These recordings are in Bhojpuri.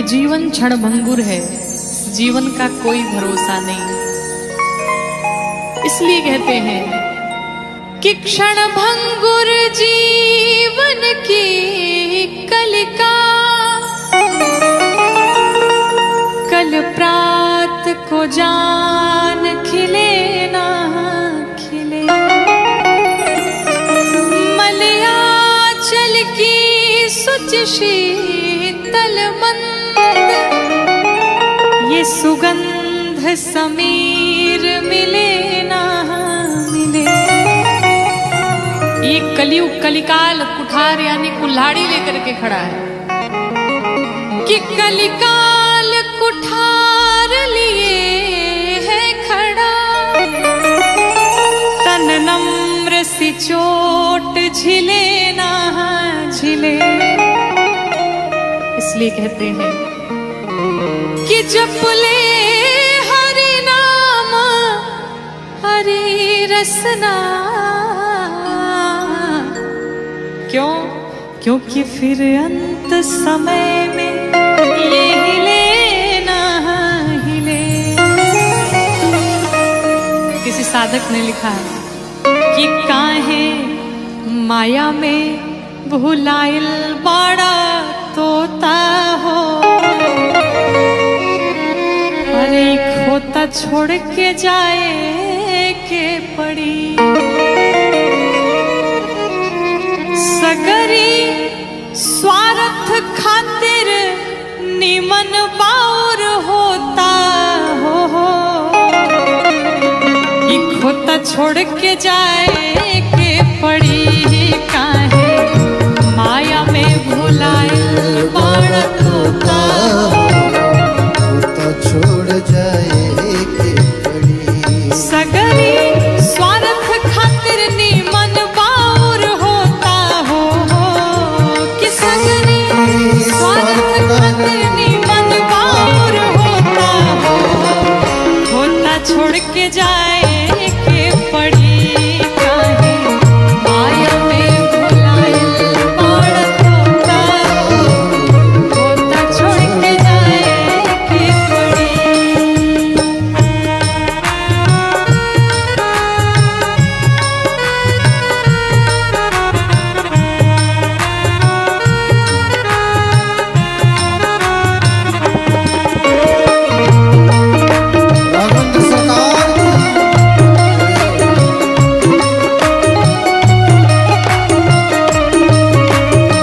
जीवन क्षणभंगुर है, जीवन का कोई भरोसा नहीं। इसलिए कहते हैं कि क्षणभंगुर जीवन की कलिका, कल प्रात को जान खिले ना खिले। मलयाचल की सुच शीतल मंद, ये सुगंध समीर मिले ना मिले। ये कलयुग कलिकाल कुठार यानी कुल्हाड़ी लेकर के खड़ा है कि कलिकाल कुठार लिए है खड़ा। तन नम्र सी चोट झिले ना झिले। इसलिए कहते हैं कि जपले हरि नाम हरि रसना। क्यों? क्योंकि फिर अंत समय में ये हिले ना हिले। किसी साधक ने लिखा है कि काहे माया में भुलाइल बाड़ा तोता हो। अरे खोता छोड़ के जाए के पड़ी। सगरी स्वार्थ खातिर निमन बाउर होता हो। ये खोता छोड़ के जाए के पड़ी। काहे माया में भुलाइल बाड़ा तोता हो। खोता छोड़ जाए के पड़ी। सगरी स्वार्थ खातिर निमन बाउर होता हो। कि सगरी स्वार्थ खातिर निमन बाउर होता हो। खोता छोड़ के जाए के पड़ी। काहे माया में भुलाइल बाड़ा तोता हो। खोता छोड़ के जाए के पड़ी। राघवेंद्र सरकार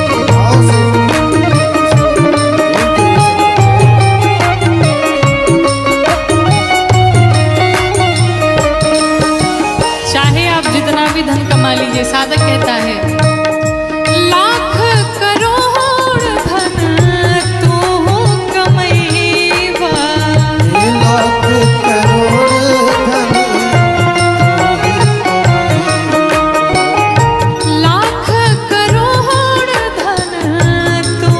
की भाव से चाहे आप जितना भी धन कमा लीजिए, साधक कहता है लाख करोड़ धन तू कमैबा। लाख करोड़ धन लाख करोड़ धन तू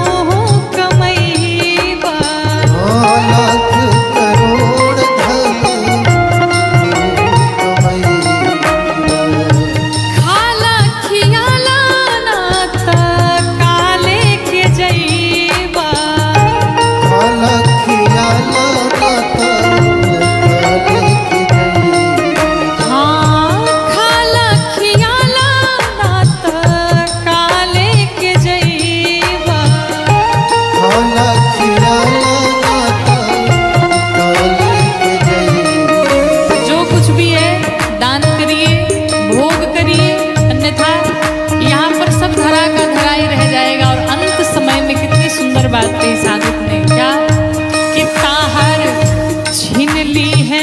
कमैबा। लाख करोड़ धन खाला खियाला ना त काले के जैबा। खाला खियाला हाँ खाला खियाला ना त काले के जैबा। खाला खियाला जो कुछ भी है दान करिए, भोग करिए, अन्यथा यहाँ पर सब धरा का धरा ही रह जाएगा। और अंत समय में कितनी सुंदर बात कही साधक ने, क्या कि ताहर छीन ली है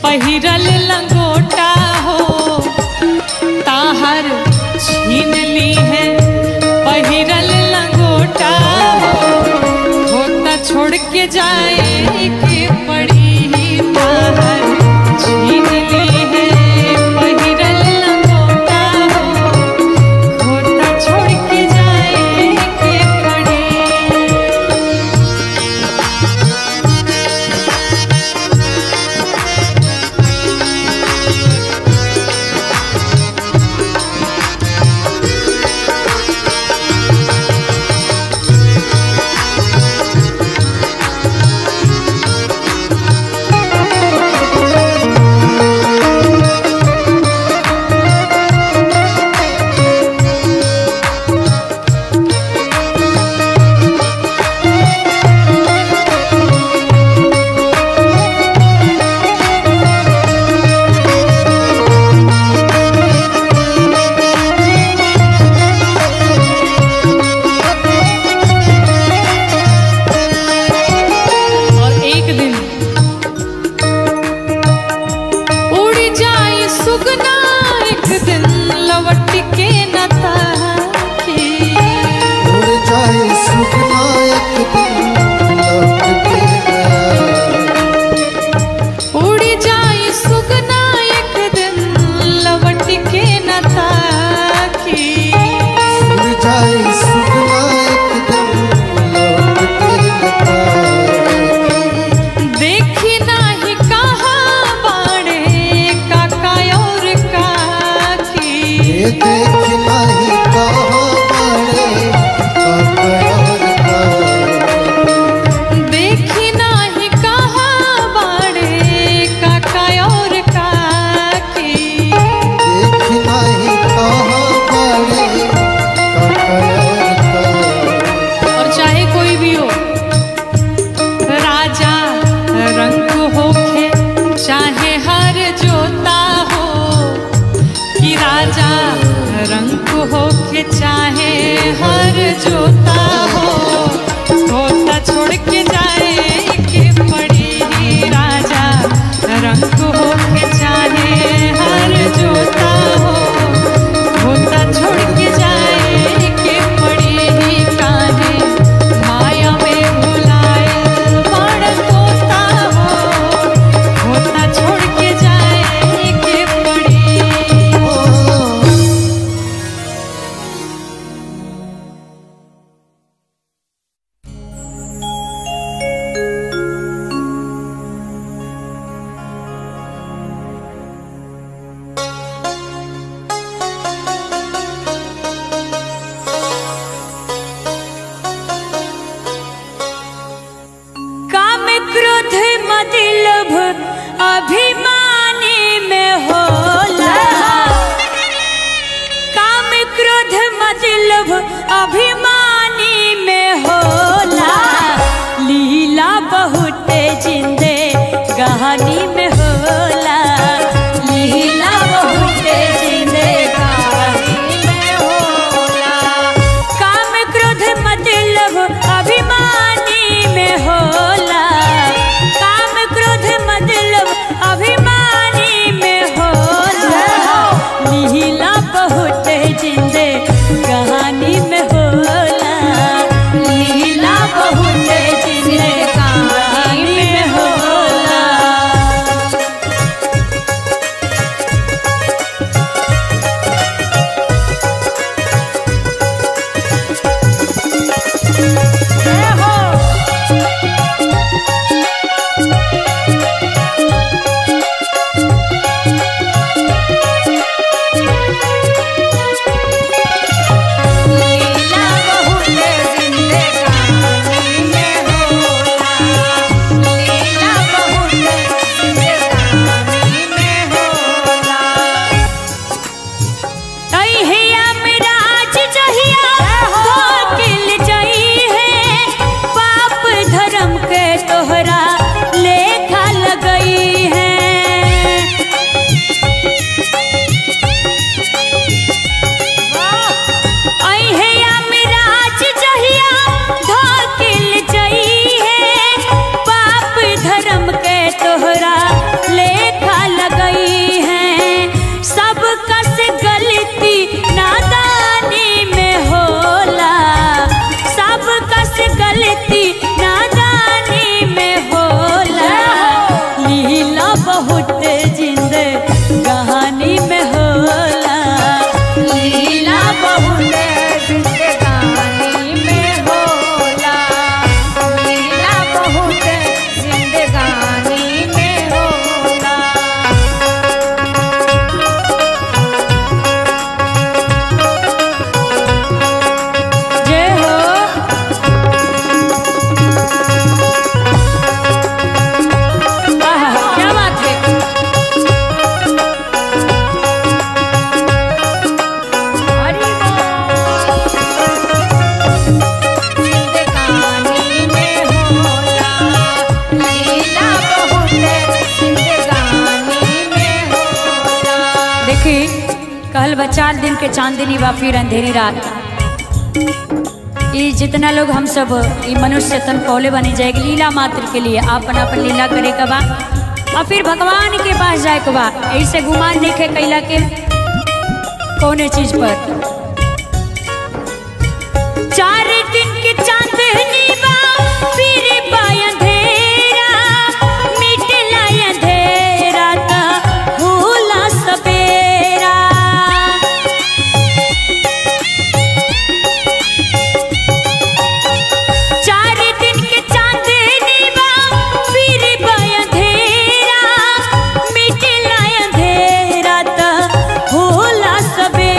पहिरल लंगोटा हो। ताहर छीन ली है पहिरल लंगोटा हो। होता छोड़ के जाए के पड़ी। ताहर छीन ली है पहिरल लंगोटा हो। होता छोड़ के जाए के पड़ी। ये देख नहीं कहाँ बड़े काका और काकी। देखी नाही कहाँ बाड़े काका और काकी। देख नहीं कहाँ बड़े काका और काकी। और चाहे कोई भी हो, राजा रंग होखे चाहे हर जोता हो, कि राजा रंग होखे चाहे हर जोता हो, होता छोड़ के जाए के पड़ी। राजा रंग होखे चाहे हर जोता हो, होता छोड़ के जाए के पड़ी। काहे माया में भुलाए बड़ तोता हो, होता छोड़ के जाए के पड़ी। काम क्रोध मद लोभ अभिमानी में होला। काम क्रोध मद लोभ अभिमानी में होला। लीला बहुत जिंदे कहानी में होला। लीला बहुत जिंदे कहानी में होला। काम क्रोध मद लोभ अभिमानी में होला। काम क्रोध मद लोभ अभिमानी में होला। लीला बहुत जिंदे कहानी में होला। लीला बहुत जिंदे कहानी में होला। जय हो। लीला बहुत जिंदे कहानी में होला। लीला बहुत जिंदे कहानी में होला। तहिया मिराज जहिया धोकिल जई है। पाप धर्म के तोहरा लेखा लगई है। अहिया मिराज जहिया धोकिल जई है। पाप धर्म के तोहरा लेखा लगई है। सब कस गलती नादानी में होला। सब कस गलती नादानी में होला। लीला बहुत जिंदे कहानी में होला। लीला बहुत जिंदे कहानी में होला। लीला बहुत जिंदे कहानी में होला। जय हो। आहा, क्या बात है। हरि बोल। जिंदे कहानी में होला। लीला बहुत जिंदे कहानी में होला। देखी कहल बा 4 दिन के चांदनी बा फिर अंधेरी रात। ये जितना लोग हम सब ये मनुष्य तन पौले बनी जाएगी लीला मात्र के लिए आपन आपन लीला करे के बा और फिर भगवान के पास जाए के बा। ऐसे गुमान नहीं कैला के कौने चीज पर। 4 दिन की चांदनी बा फिर बा अंधेरा। मिटला अंधेरा ता होला सवेरा। सबे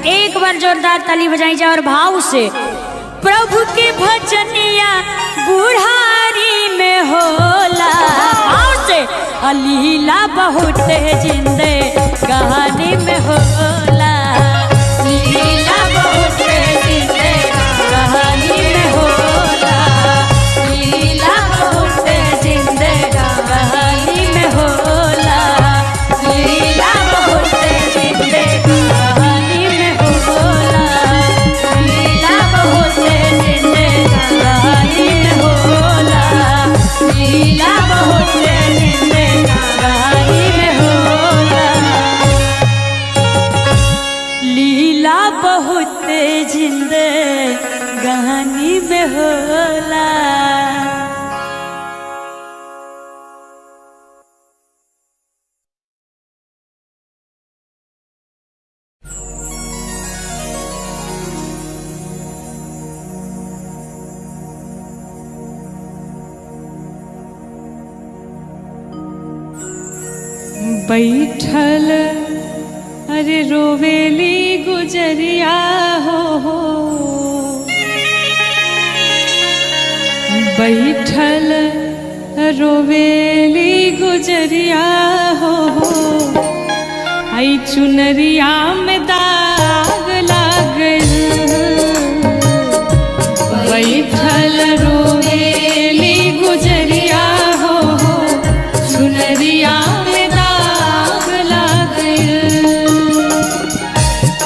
एक बार जोरदार ताली बजाई जाए और भाव से प्रभु के भजनिया बुढ़ारी में होला। भाव से लीला बहुत जिंदे कहानी में होला। लीला बहुत जिंदे कहानी में होला। लीला बहुत जिंदे कहानी में होला। लीला बहुत जिंदे कहानी में होला। लीला बहुत जिंदे कहानी में होला। लीला बहुत जिंदे कहानी में होला। लीला बहुत जिंदे कहानी में होला। बैठल अरे रोवेली गुजरिया हो। बैठल रोवेली गुजरिया हो। आई चुनरिया में दाग लागल। बैठल रोवेली गुजरिया हो। चुनरिया में दाग लागल।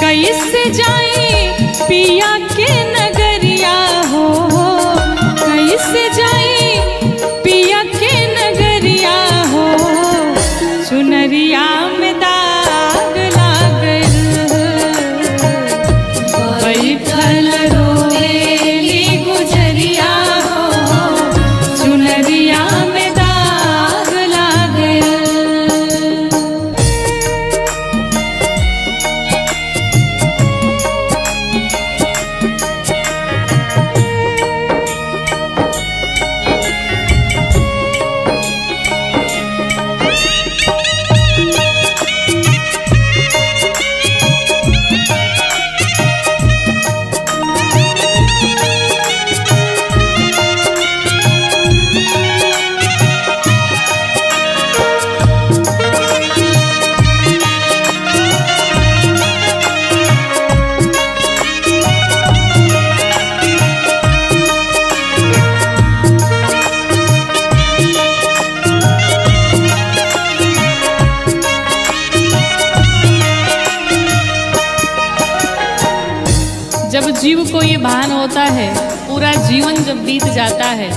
कैसे जाई पिया के नगरिया हो। कैसे जाई पिया के नगरिया हो। चुनरिया में दाग लागल। बैठल रोवेली गुजरिया हो। चुनरिया में दाग लागल। जब जीव को ये भान होता है, पूरा जीवन जब बीत जाता है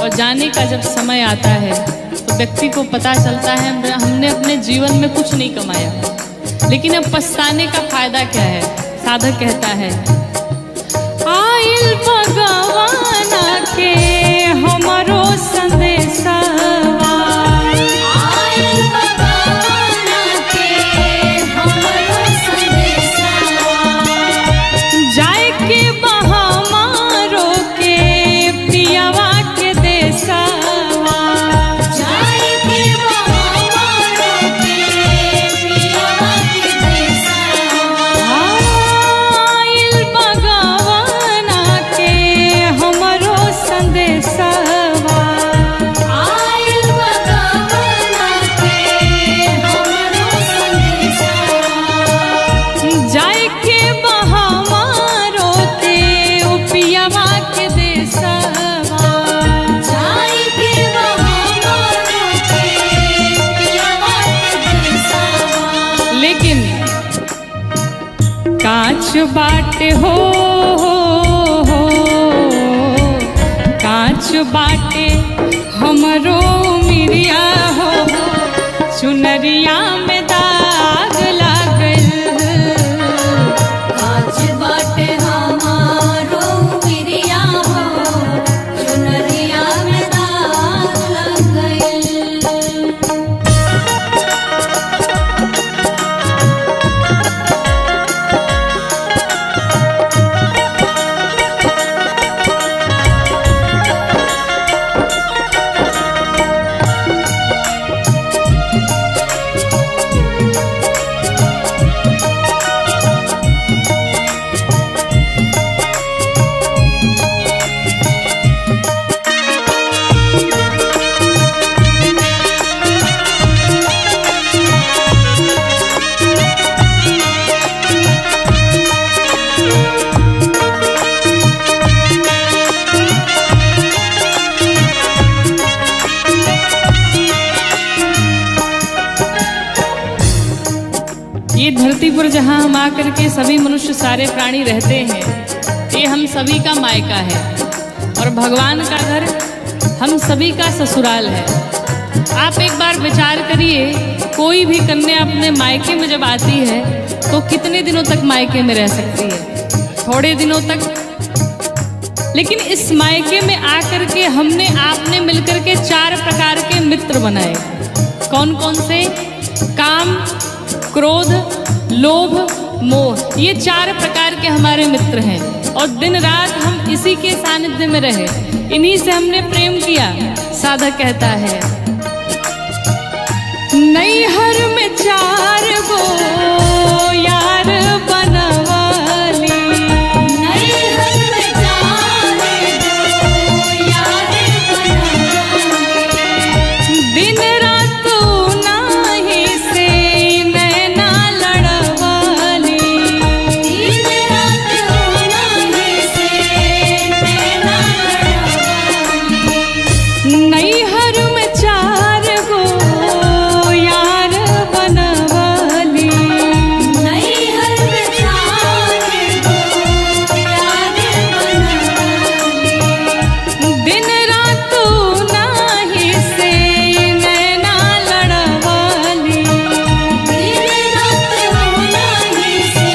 और जाने का जब समय आता है, तो व्यक्ति को पता चलता है हमने अपने जीवन में कुछ नहीं कमाया। लेकिन अब पछताने का फायदा क्या है? साधक कहता है, आइल भगवाना के हमारो संदेशा। कांच बाटे हो, कांच बाटे हमरो मिरिया हो। चुनरिया में दाग लागल। कांच बाटे हमारो मिरिया हो। चुनरिया में दाग लागल। पर जहाँ हम आकर के सभी मनुष्य सारे प्राणी रहते हैं, ये हम सभी का मायका है और भगवान का घर हम सभी का ससुराल है। आप एक बार विचार करिए, कोई भी कन्या अपने मायके में जब आती है तो कितने दिनों तक मायके में रह सकती है? थोड़े दिनों तक। लेकिन इस मायके में आकर के हमने आपने मिलकर के 4 प्रकार के मित्र बनाए। कौन कौन से? काम, क्रोध, लोभ, मोह, ये 4 प्रकार के हमारे मित्र हैं और दिन रात हम इसी के सानिध्य में रहे, इन्हीं से हमने प्रेम किया। साधक कहता है, नैहर में 4 गो यार बनवाली, नैहर में 4 गो यार बनवाली, दिन रात नाही से नैना लड़वाली, दिन रात नाही से नैना लड़वाली, नैहर में 4 गो यार बनवाली, नैहर में 4 गो यार बनवाली, दिन रात नाही से नैना लड़वाली, दिन रात नाही से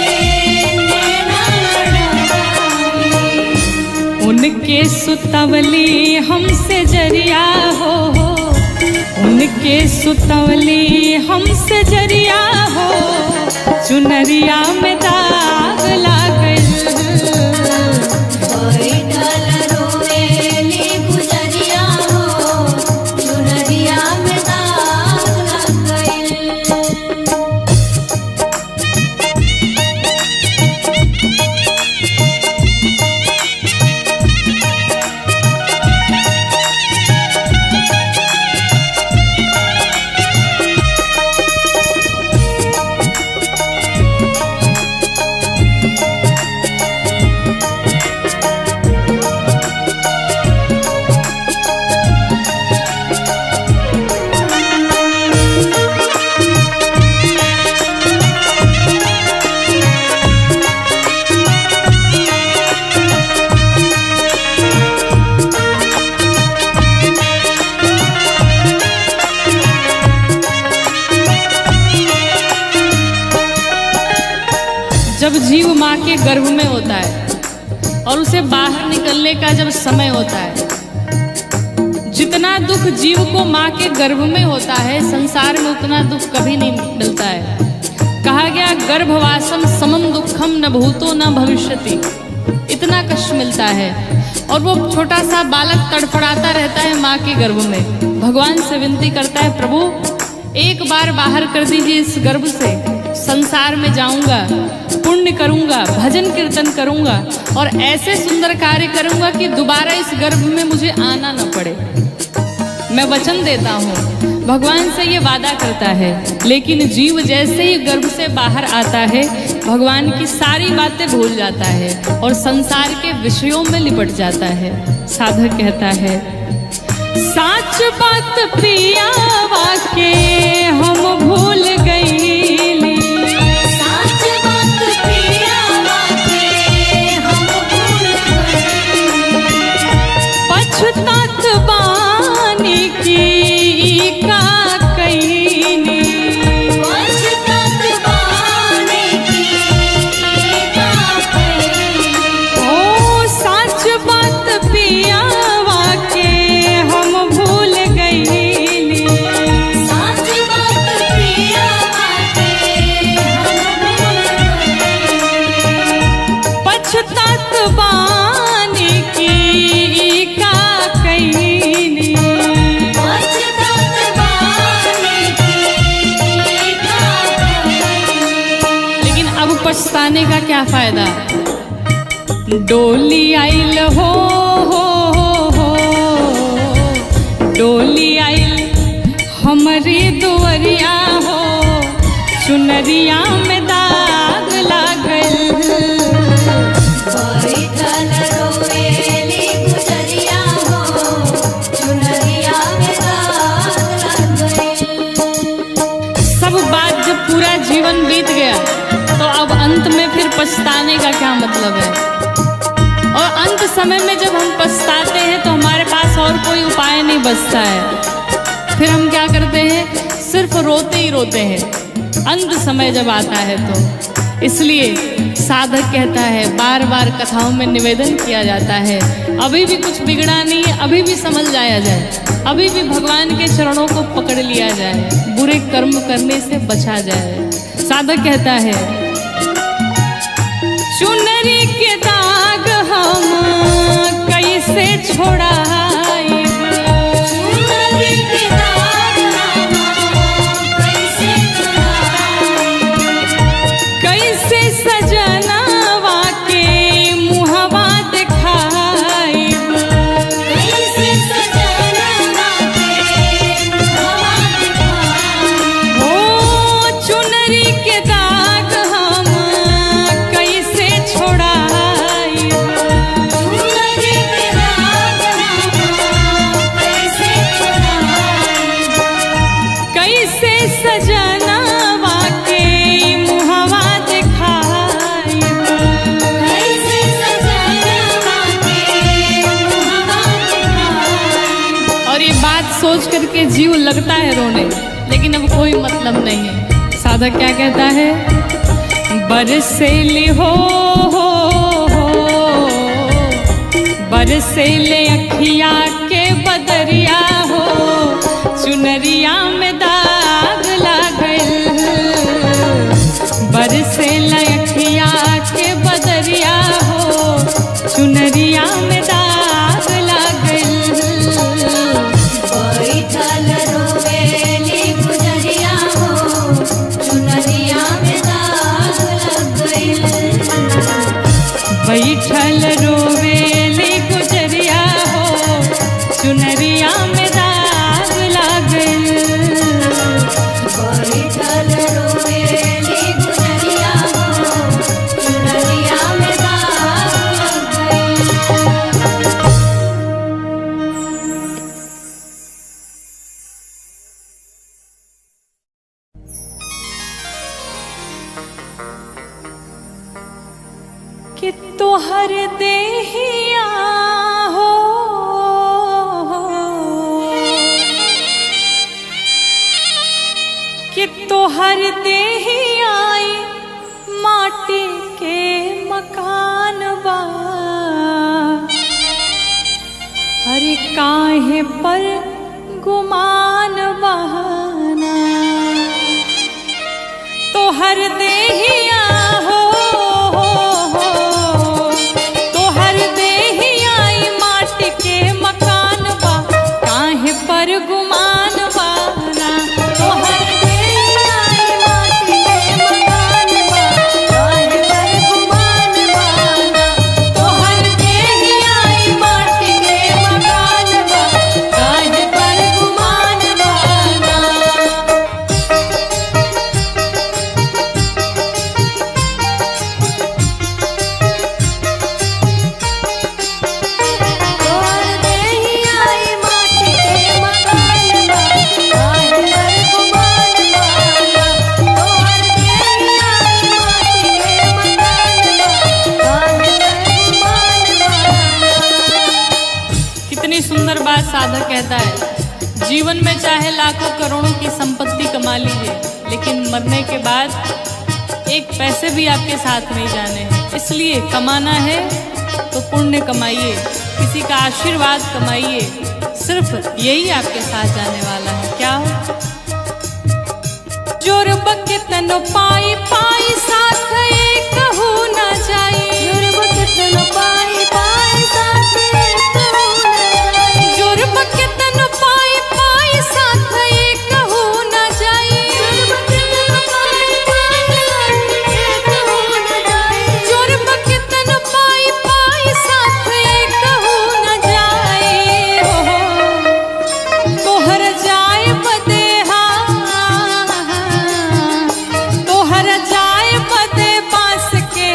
नैना लड़वाली, उनके सुतवली हमसे जरिया हो, उनके सुतवली हमसे जरिया हो, चुनरिया में दाग लागल, बैठल रोएली गुजरिया हो, चुनरिया में दाग लग गइल। जब जीव माँ के गर्भ में होता है और उसे बाहर निकलने का जब समय होता है, जितना दुख जीव को माँ के गर्भ में होता है, संसार में उतना दुख कभी नहीं मिलता है। कहा गया, गर्भवासम समम दुखम न भूतो न भविष्यति, इतना कष्ट मिलता है। और वो छोटा सा बालक तड़फड़ाता रहता है माँ के गर्भ में, भगवान से विनती करता है, प्रभु एक बार बाहर कर दीजिए इस गर्भ से, संसार में जाऊंगा, पुण्य करूंगा, भजन कीर्तन करूंगा और ऐसे सुंदर कार्य करूंगा कि दोबारा इस गर्भ में मुझे आना न पड़े। मैं वचन देता हूँ। भगवान से ये वादा करता है, लेकिन जीव जैसे ही गर्भ से बाहर आता है, भगवान की सारी बातें भूल जाता है और संसार के विषयों में लिपट जाता है। साधक कहता है, साच बात पिया वाके हम भूल गईली, साच बात पिया वाके हम भूल गइली, पछतात बानी की का कईनी, पछतात बानी की का कइली, ओ साच बात पिया वाके हम भूल गईली, साच बात पिया वाके हम भूल गइली, पछतात बानी की का कईनी। पछतात बानी की का कइली। लेकिन अब पछताने का क्या फायदा? डोली आइल हो, डोली आइल हमारी दुवरिया हो, चुनरिया में दाग लागल, बैठल रोएली गुजरिया हो, चुनरिया में दाग लग गइल। सब बात जब पूरा जीवन बीत गया तो पछताने का क्या मतलब है। और अंत समय में जब हम पछताते हैं तो हमारे पास और कोई उपाय नहीं बचता है। फिर हम क्या करते हैं, सिर्फ रोते ही रोते हैं अंत समय जब आता है तो। इसलिए साधक कहता है, बार बार कथाओं में निवेदन किया जाता है, अभी भी कुछ बिगड़ा नहीं है, अभी भी समझ जाया जाए, अभी भी भगवान के चरणों को पकड़ लिया जाए, बुरे कर्म करने से बचा जाए। साधक कहता है, चुनरी के दाग हम कैसे छोड़ाई, चुनरी के दाग हम कैसे छुड़ाई, कैसे सजनवा के मुहवा दिखाई, कैसे सजनवा के मुहवा दिखाई, ओ चुनरी के दाग हम कैसे छोड़ाई, चुनरी के दाग हम कैसे छुड़ाई, कैसे सजनवा के मुहवा दिखाई। कैसे सजनवा के मुहवा दिखाई। और ये बात सोच करके जीव लगता है रोने, लेकिन अब कोई मतलब नहीं है। साधक क्या कहता है, बरसेली हो बरसेले अखिया के बदरिया हो, चुनरिया में दाग लागल, बरसेले अखिया के बदरिया हो, चुनरिया में दाग लागल। बैठल रोवेली गुजरिया हो, चुनरिया में दाग लग गइल। बैठल रोवेली गुजरिया हो, चुनरिया में दाग लागल। बैठल रोवेली गुजरिया हो, चुनरिया में दाग लग गइल। कि तोहर देहिया हो कि तोहर देहिया माटी के मकान बा, अरे काहे पर गुमान बहाना, तोहर देहिया हो तोहर देहिया माटी के मकान बा, काहे पर गुमान बाना, तोहर देहिया माटी के मकान बा, काहे पर गुमान बाना। तोहर देहिया माटी के मकान बा, काहे पर गुमान बाना। तोहर देहिया माटी के मकान बा, काहे पर गुमान बाना। तोहर देहिया माटी के मकान बा, काहे पर गुमान बाना। कितनी सुंदर बात साधक कहता है, जीवन में चाहे लाखों करोड़ों की संपत्ति कमा लीजिए, लेकिन मरने के बाद एक पैसे भी आपके साथ नहीं जाने हैं। इसलिए कमाना है तो पुण्य कमाइए, किसी का आशीर्वाद कमाइए, सिर्फ यही आपके साथ जाने वाला है। क्या जोर बके तनो पाई पाई साथ एक हो न जाई, जोर बकतन पाई पाई साथ एक हो न जाई। जोर बके तनो पाई पाई साथ एक हो न जाई, जोर बकतन पाई पाई साथ एक हो न जाई। जोर बके तनो पाई पाई साथ एक हो न जाए हो, तोहर जाए बदेहा तोहर जाए बदे बांस के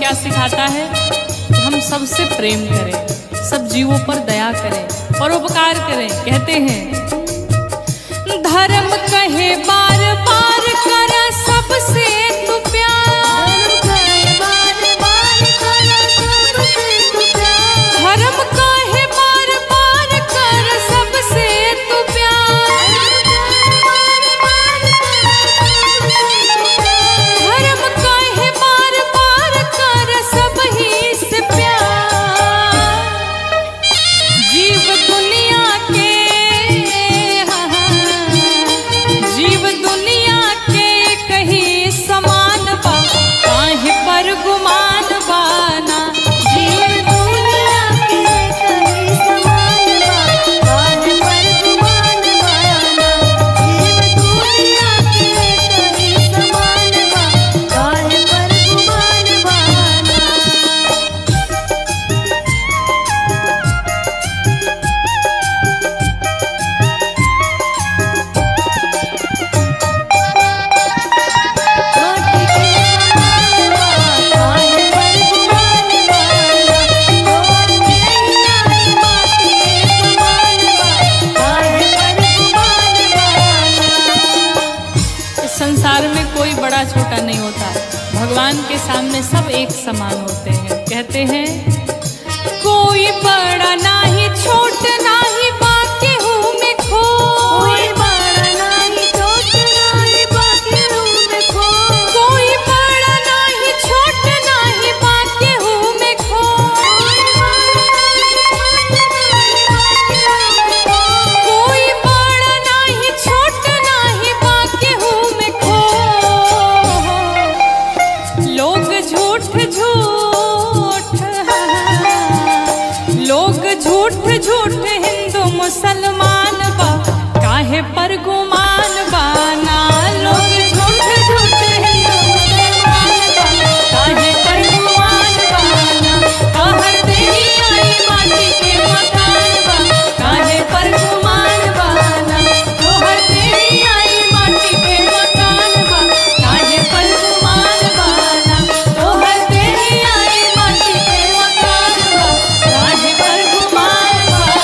क्या सिखाता है? हम सबसे प्रेम करें, सब जीवों पर दया करें, परोपकार करें। कहते हैं धर्म कहे बार बार कर सबसे तू प्यार, धर्म कहे बार बार कर सबसे तू प्यार, धर्म कहे बार बार कर सब ही से प्यार। जीव दुनिया के जीव दुनिया के कहीं समान बा, काहे पर गुमान बाना। जीव दुनिया के कहीं समान बा, काहे पर गुमान बाना। जीव दुनिया के कहीं समान बा, काहे पर गुमान बाना। संसार में कोई बड़ा छोटा नहीं होता, भगवान के सामने सब एक समान होते हैं। कहते हैं कोई बड़ा नाही छोट नाही बाकी हूँ मैं खो, कोई बड़ा नाही छोट नाही बाकी हूँ मैं खो, कोई बड़ा नाही छोट नाही बाकी हूँ मैं खो, कोई बड़ा नाही छोट नाही बाकी हूँ मैं खो। लोग झूठ झूठ हिंदू मुसलमान बा, काहे पर गुमान बाना। लोग झूठ झूठ हिंदू मुसलमान बा, काहे पर गुमान बाना। कहर देही आई माटी के मकान बा, काहे पर गुमान बाना। कहर देही आई माटी के मकान बा, काहे पर गुमान बाना। कहर देही आई माटी के मकान बा, काहे पर गुमान बाना।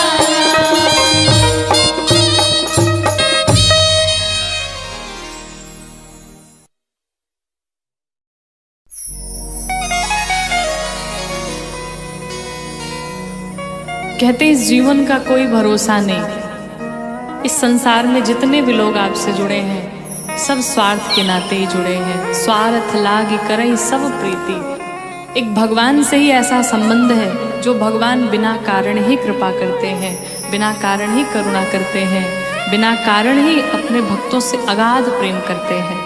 कहते इस जीवन का कोई भरोसा नहीं। इस संसार में जितने भी लोग आपसे जुड़े हैं सब स्वार्थ के नाते ही जुड़े हैं। स्वार्थ लाग करई सब प्रीति। एक भगवान से ही ऐसा संबंध है जो भगवान बिना कारण ही कृपा करते हैं, बिना कारण ही करुणा करते हैं, बिना कारण ही अपने भक्तों से अगाध प्रेम करते हैं।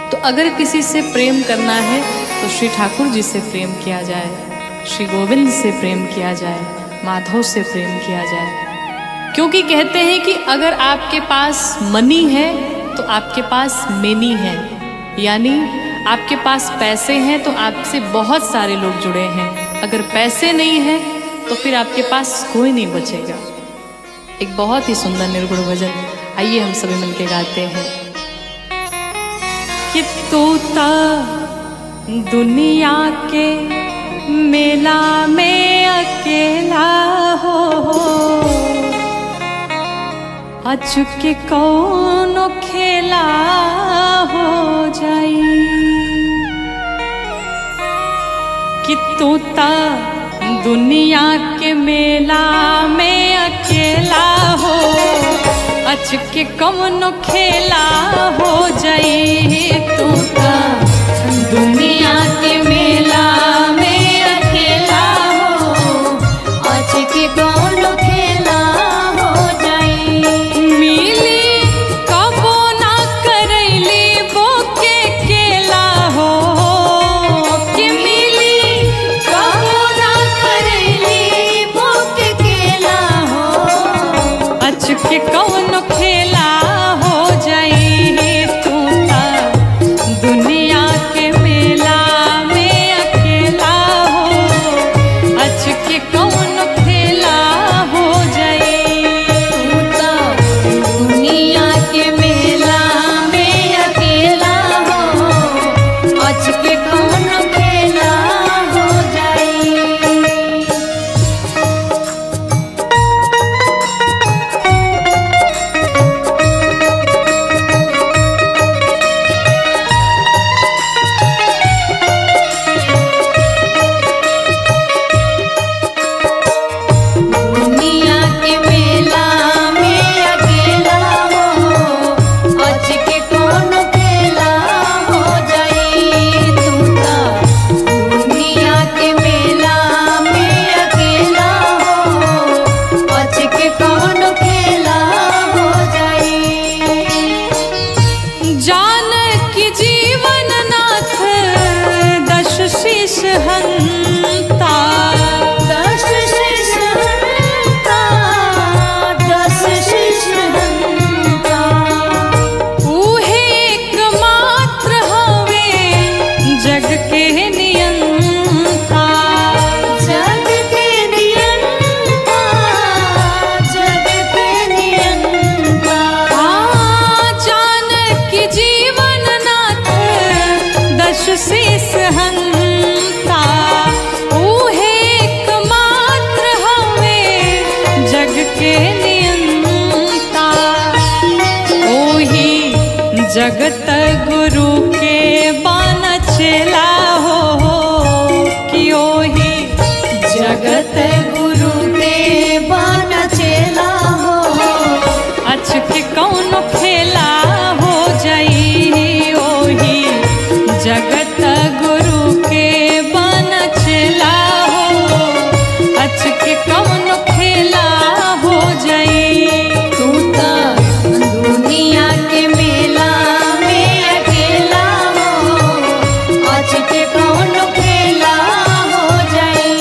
तो अगर किसी से प्रेम करना है तो श्री ठाकुर जी से प्रेम किया जाए, श्री गोविंद से प्रेम किया जाए, माधव से प्रेम किया जाए। क्योंकि कहते हैं कि अगर आपके पास मनी है तो आपके पास मेनी है, यानी आपके पास पैसे हैं तो आपसे बहुत सारे लोग जुड़े हैं। अगर पैसे नहीं हैं तो फिर आपके पास कोई नहीं बचेगा। एक बहुत ही सुंदर निर्गुण भजन, आइए हम सभी मिलके गाते हैं कि तूता दुनिया के मेला में अकेला हो, अचुके कौनो खेला हो जाई। कि तूता दुनिया के मेला में अकेला हो, अचके कौनो खेला हो जाई। तूता दुनिया के मेला में अकेला हो, अचके कौनो खेला हो जाई। मिली कबो ना करैली बोके केला हो, कि मिली कबो ना करैली बोके केला हो, अचके कौनो खेला हो जाई। तूता दुनिया के मेला में अकेला हो, अचके कौनो खेला हो जाई। तूता दुनिया के मेला में अकेला हो, अचके कौनो खेला हो शीस हंता ऊहे एकमात्र हमें जग के नियंता। ओही जगत गुरु के बान चेला हो कि ओही जगत गुरु के बन चेला हो। अच के कौन खेला हो जाई ओही जगत गुरु के बन चेला हो। अच के कौन खेला हो जाई। तू तो दुनिया के मेला में अकेला हो। आज के कौन खेला हो जाई।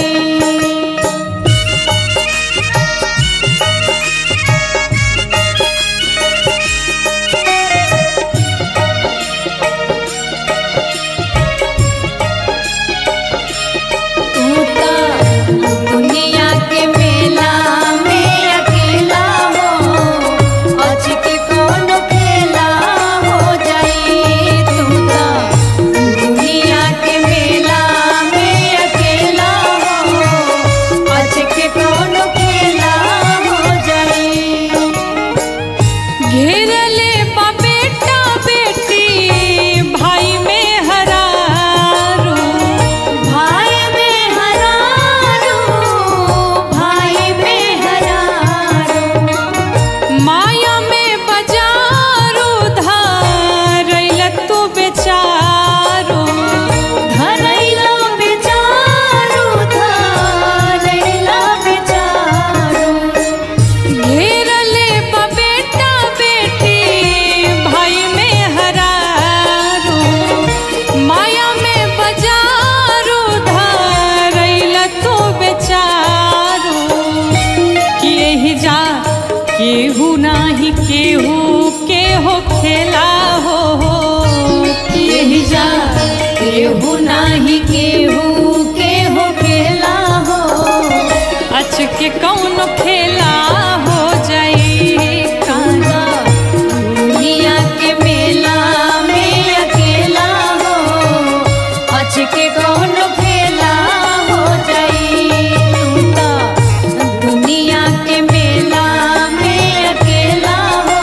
तू तो दुनिया के मेला में अकेला हो। आज के कौन खेला हो जाई। तू तो दुनिया के मेला में अकेला हो। आज के कौन खेला हो जाई। घेरले बा बेटा बेटी भाई में हरारू। भाई में हरारू। भाई में हरारू। माया में बजारू धारैल तू बेचारू। धरैला बेचारू। धरैला बेचारू। घेरले बा बेटा बेटी भाई में हरारू। माया में बजारू धारैल तू बेचारू। कि यही जा केहू नाही केहू के हो खेला हो। कि यही जा केहू नाही केहू के हो खेला हो। अच के कौन खेला हो जाई। कांदा दुनिया के मेला में अकेला हो। आज के कौन खेला हो जाई। तू तो दुनिया के मेला में अकेला हो।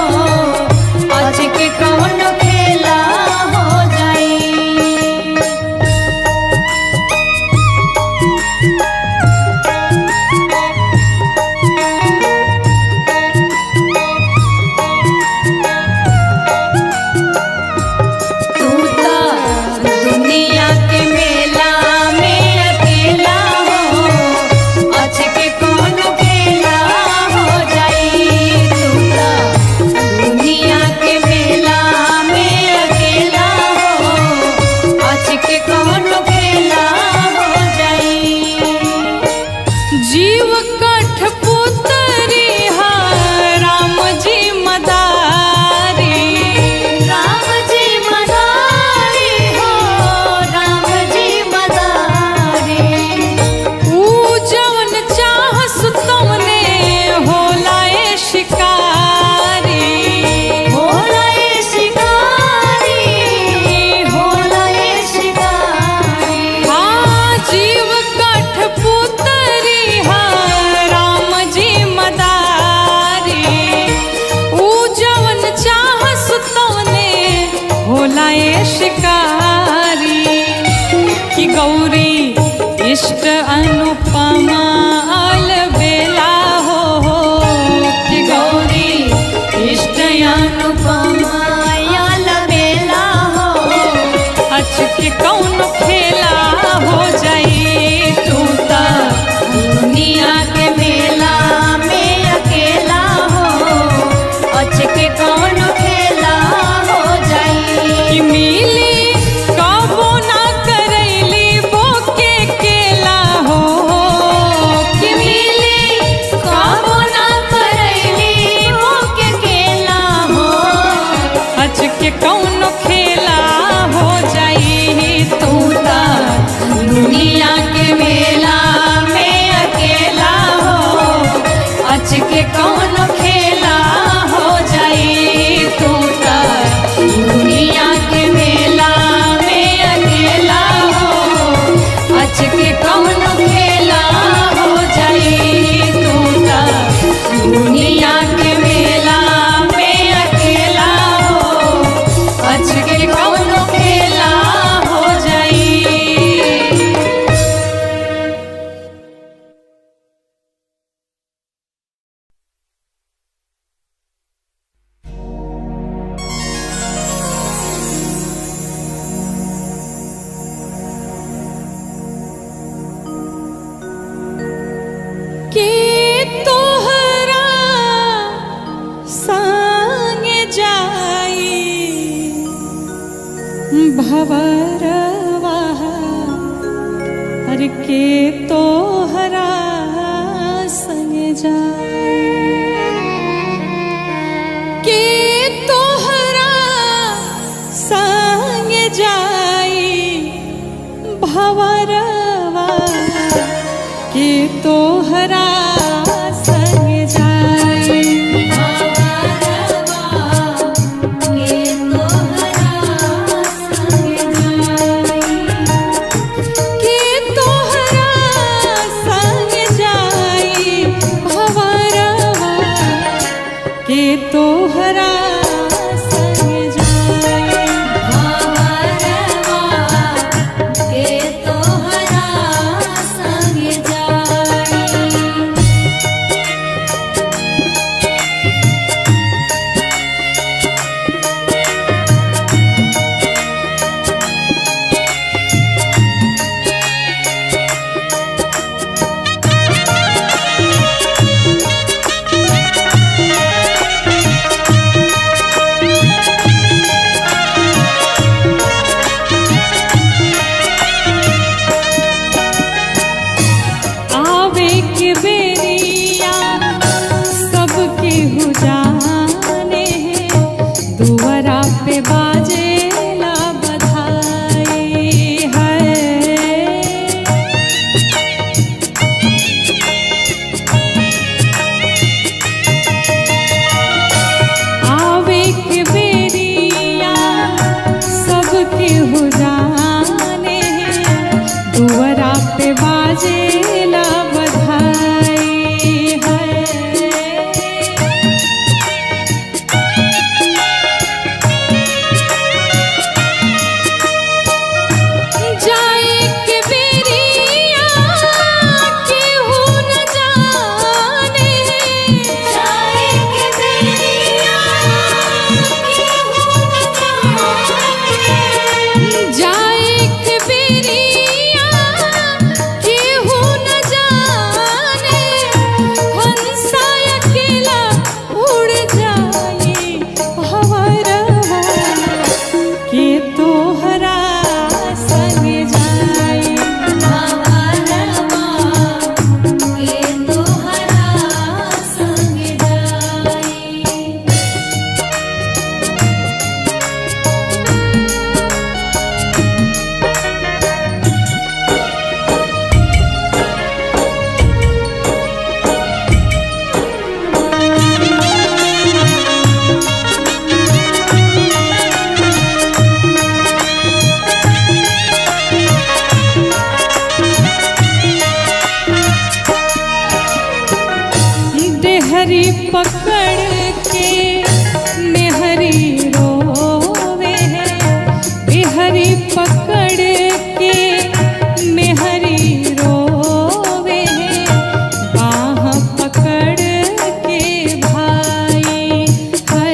आज के कौन खेला हो जाई। तू तो दुनिया के मेला में अकेला हो। आज के कौन खेला हो जाई। तू तो दुनिया के मेला में अकेला हो। आज के कौन खेला हो जाई। जीव कठपुतरी हा राम जी मदारी। राम जी मदारी हो। राम जी मदारी। ऊ जवन चाहस तमने होला ए शिकारी। होला ए शिकारी। होला ए शिकारी। हाँ जीव कठपुतरी हा राम जी मदारी। ऊ जवन चाहस तमने होला ए शिकारी। कि गौरी इष्ट अनुपमा अलबेला हो। कि गौरी इष्ट अनुपमा याल बेला हो। अच के कौन खेला हो जाई। तू तो दुनिया के मेला में अकेला हो। आज के कौन खेला हो जाई। कि मिली कबो ना करैली बोके केला हो। कि मिली कबो ना करैली मोके केला हो। अच के कौन खेला हो जाई। तो संग जाई भवरवा हर के तोहरा संग जाई के तोहरा संग जाई भवरवा के तोहरा संग जाई के तोहरा संग जाई भवरवा के तोहरा संग जाई आवे के बेरिया सबके हो जाने हैं दुआरा पे बाजेला बधाई है आवे के बेरिया सबके हो जाने हैं दुआरा पे बाजेला बधाई है जाए के बेरिया केहू न जाने जाए के बेरिया केहू न जाने जाए के बेरिया केहू न जाने हंसा अकेला उड़ जाए भवरवा के तोहरा संग जाई देहरी पकड़ के मेहरी रोवे है देहरी पकड़ के मेहरी रोवे है बाह पकड़ के भाई है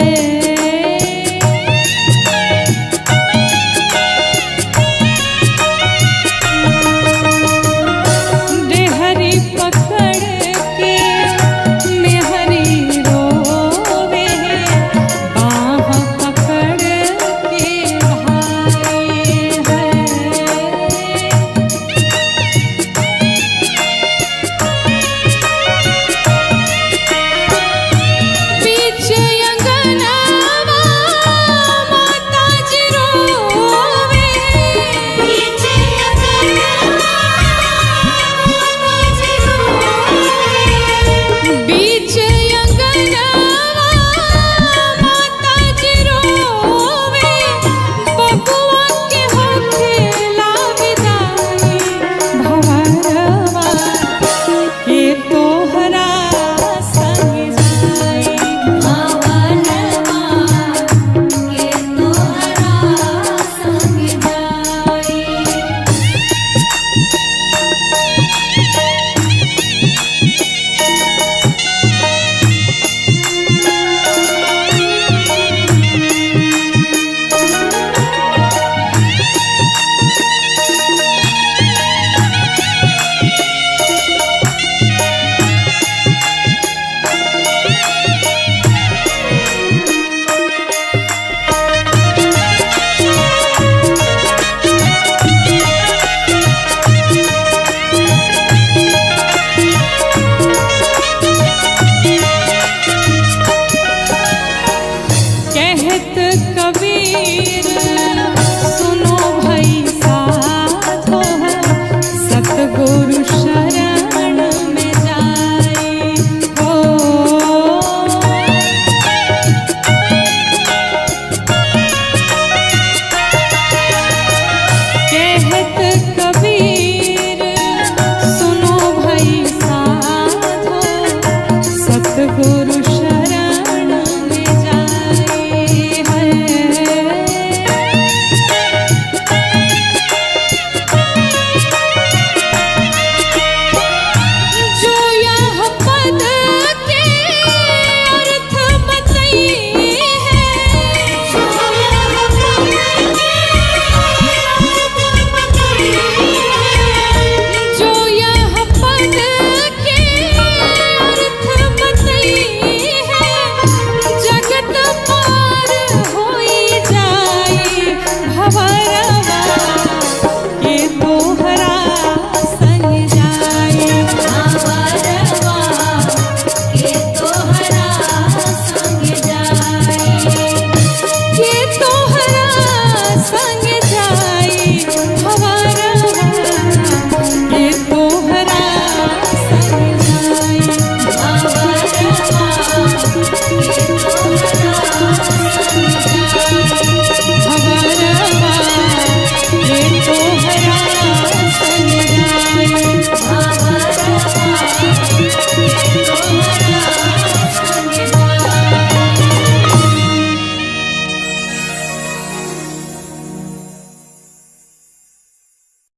देहरी पकड़ के मेहरी रोवे है कहत कबीर